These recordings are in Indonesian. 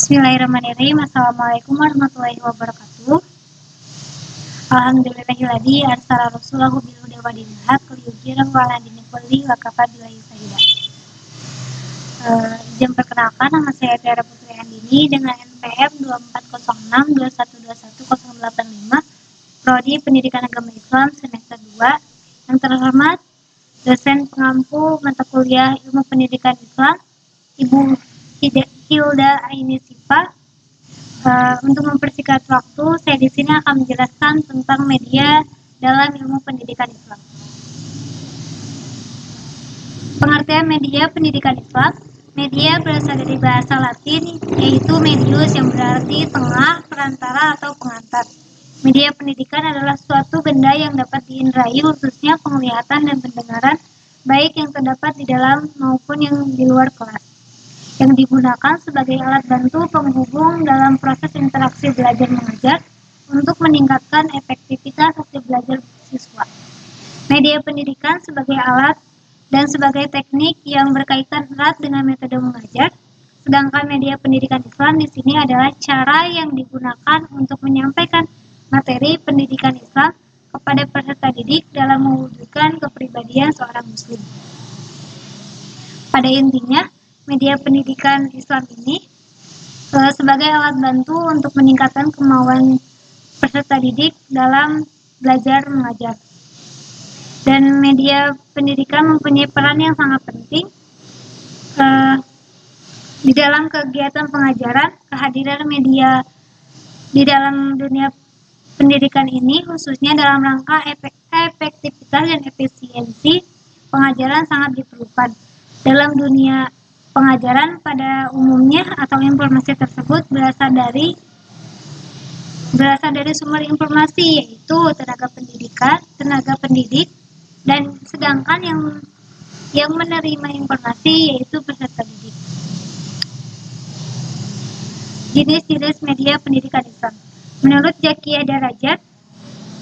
Bismillahirrahmanirrahim. Assalamualaikum warahmatullahi wabarakatuh. Alhamdulillahilladzi arsala rasulahu bil huda wa dinil haq liyudhhirahu 'ala dini kullihi wa kafaa billahi shahida. Izin perkenalkan, nama saya Tiara Putri Andini dengan NPM 240621211085, Prodi Pendidikan Agama Islam semester 2. Yang terhormat dosen pengampu mata kuliah Ilmu Pendidikan Islam, Ibu Hilda Aini Sipa. Untuk mempersingkat waktu, saya di sini akan menjelaskan tentang media dalam ilmu pendidikan Islam. Pengertian media pendidikan Islam. Media berasal dari bahasa Latin, yaitu medius yang berarti tengah, perantara, atau pengantar. Media pendidikan adalah suatu benda yang dapat diindrai, khususnya penglihatan dan pendengaran, baik yang terdapat di dalam maupun yang di luar kelas, yang digunakan sebagai alat bantu penghubung dalam proses interaksi belajar mengajar untuk meningkatkan efektivitas hasil belajar siswa. Media pendidikan sebagai alat dan sebagai teknik yang berkaitan erat dengan metode mengajar, sedangkan media pendidikan Islam di sini adalah cara yang digunakan untuk menyampaikan materi pendidikan Islam kepada peserta didik dalam mewujudkan kepribadian seorang muslim. Pada intinya, media pendidikan Islam ini sebagai alat bantu untuk meningkatkan kemauan peserta didik dalam belajar mengajar. Dan media pendidikan mempunyai peran yang sangat penting di dalam kegiatan pengajaran. Kehadiran media di dalam dunia pendidikan ini, khususnya dalam rangka efektivitas dan efisiensi pengajaran, sangat diperlukan. Dalam dunia pengajaran pada umumnya atau informasi tersebut berasal dari sumber informasi, yaitu tenaga pendidik, dan sedangkan yang menerima informasi yaitu peserta didik. Jenis-jenis media pendidikan Islam. Menurut Zakiyah Darajat,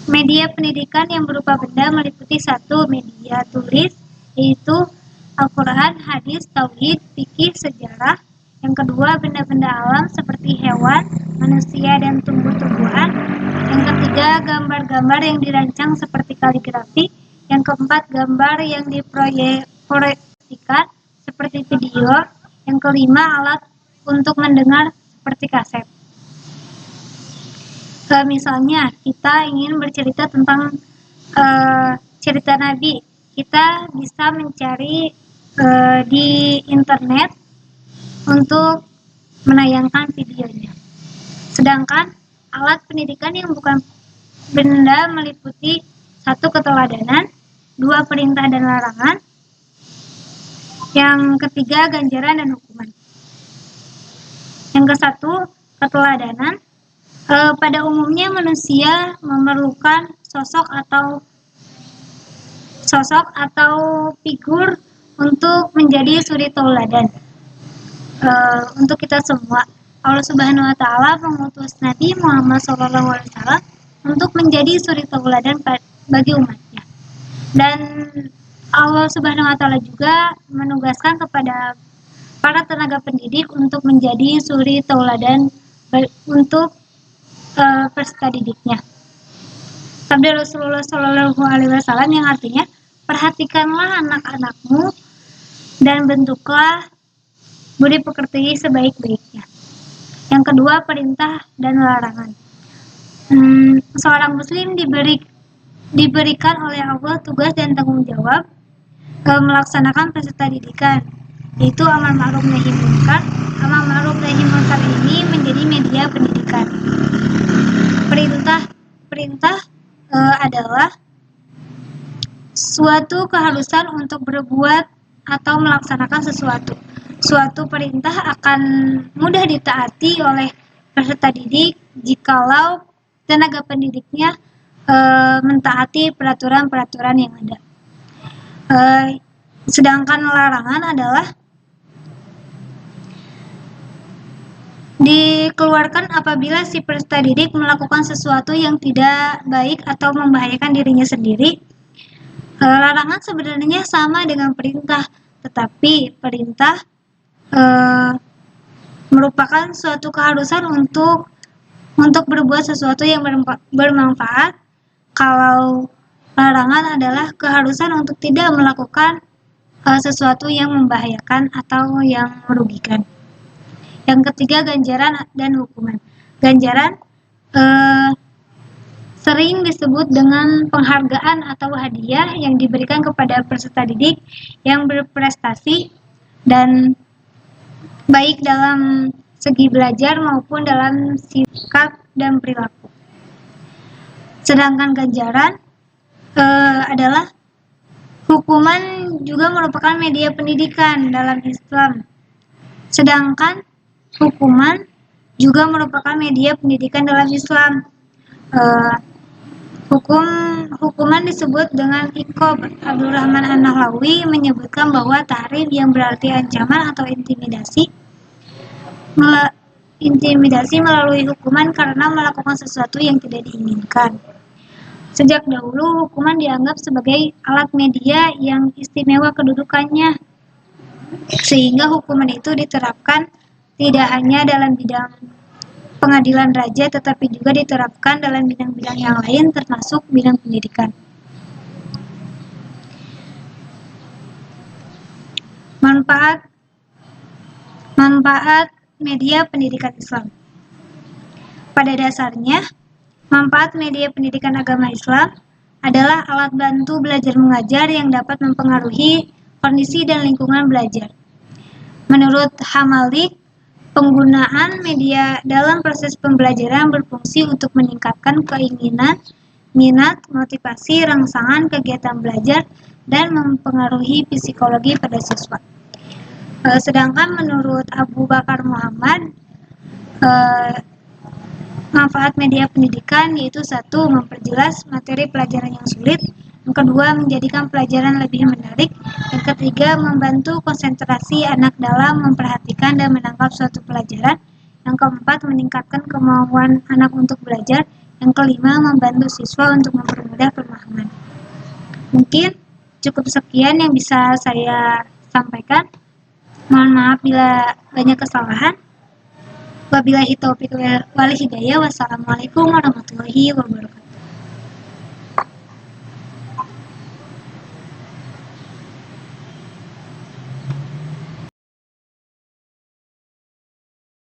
media pendidikan yang berupa benda meliputi 1. Media tulis, yaitu Al-Quran, hadis, tauhid, fikih, sejarah. Yang kedua, benda-benda alam seperti hewan, manusia, dan tumbuh-tumbuhan. Yang ketiga, gambar-gambar yang dirancang seperti kaligrafi. Yang keempat, gambar yang diproyeksikan seperti video. Yang kelima, alat untuk mendengar seperti kaset. Misalnya, kita ingin bercerita tentang cerita Nabi. Kita bisa mencari di internet untuk menayangkan videonya. Sedangkan alat pendidikan yang bukan benda meliputi 1. Keteladanan, 2. Perintah dan larangan, yang ketiga ganjaran dan hukuman. Yang ke-1, keteladanan. Pada umumnya manusia memerlukan sosok atau figur untuk menjadi suri tauladan untuk kita semua. Allah Subhanahu wa taala mengutus Nabi Muhammad SAW untuk menjadi suri tauladan bagi umatnya. Dan Allah Subhanahu wa taala juga menugaskan kepada para tenaga pendidik untuk menjadi suri tauladan untuk peserta didiknya. Sabda Rasulullah SAW yang artinya, perhatikanlah anak-anakmu dan bentuklah budi pekerti sebaik-baiknya. Yang kedua, perintah dan larangan. Seorang muslim diberikan oleh Allah tugas dan tanggung jawab melaksanakan peserta didikan, yaitu amar ma'ruf nahi munkar. Amar ma'ruf nahi munkar ini menjadi media pendidikan. Perintah adalah suatu keharusan untuk berbuat atau melaksanakan sesuatu. Suatu perintah akan mudah ditaati oleh peserta didik jikalau tenaga pendidiknya mentaati peraturan-peraturan yang ada. Sedangkan larangan adalah dikeluarkan apabila si peserta didik melakukan sesuatu yang tidak baik atau membahayakan dirinya sendiri. Larangan sebenarnya sama dengan perintah, tetapi perintah merupakan suatu keharusan untuk berbuat sesuatu yang bermanfaat. Kalau larangan adalah keharusan untuk tidak melakukan sesuatu yang membahayakan atau yang merugikan. Yang ketiga, ganjaran dan hukuman. Ganjaran sering disebut dengan penghargaan atau hadiah yang diberikan kepada peserta didik yang berprestasi dan baik dalam segi belajar maupun dalam sikap dan perilaku. Sedangkan ganjaran adalah hukuman juga merupakan media pendidikan dalam Islam. Sedangkan hukuman juga merupakan media pendidikan dalam Islam. Hukuman disebut dengan iqab. Abdurrahman An-Nahlawi menyebutkan bahwa tahrib yang berarti ancaman atau intimidasi melalui hukuman karena melakukan sesuatu yang tidak diinginkan. Sejak dahulu, hukuman dianggap sebagai alat media yang istimewa kedudukannya, sehingga hukuman itu diterapkan tidak hanya dalam bidang pengadilan raja, tetapi juga diterapkan dalam bidang-bidang yang lain, termasuk bidang pendidikan. Manfaat media pendidikan Islam. Pada dasarnya, manfaat media pendidikan agama Islam adalah alat bantu belajar mengajar yang dapat mempengaruhi kondisi dan lingkungan belajar. Menurut Hamalik, penggunaan media dalam proses pembelajaran berfungsi untuk meningkatkan keinginan, minat, motivasi, rangsangan kegiatan belajar, dan mempengaruhi psikologi pada siswa. Sedangkan menurut Abu Bakar Muhammad, manfaat media pendidikan yaitu 1. Memperjelas materi pelajaran yang sulit. Yang kedua, menjadikan pelajaran lebih menarik. Yang ketiga, membantu konsentrasi anak dalam memperhatikan dan menangkap suatu pelajaran. Yang keempat, meningkatkan kemauan anak untuk belajar. Yang kelima, membantu siswa untuk mempermudah pemahaman. Mungkin cukup sekian yang bisa saya sampaikan. Mohon maaf bila banyak kesalahan. Wabillahi taufiq wal hidayah. Wassalamualaikum warahmatullahi wabarakatuh.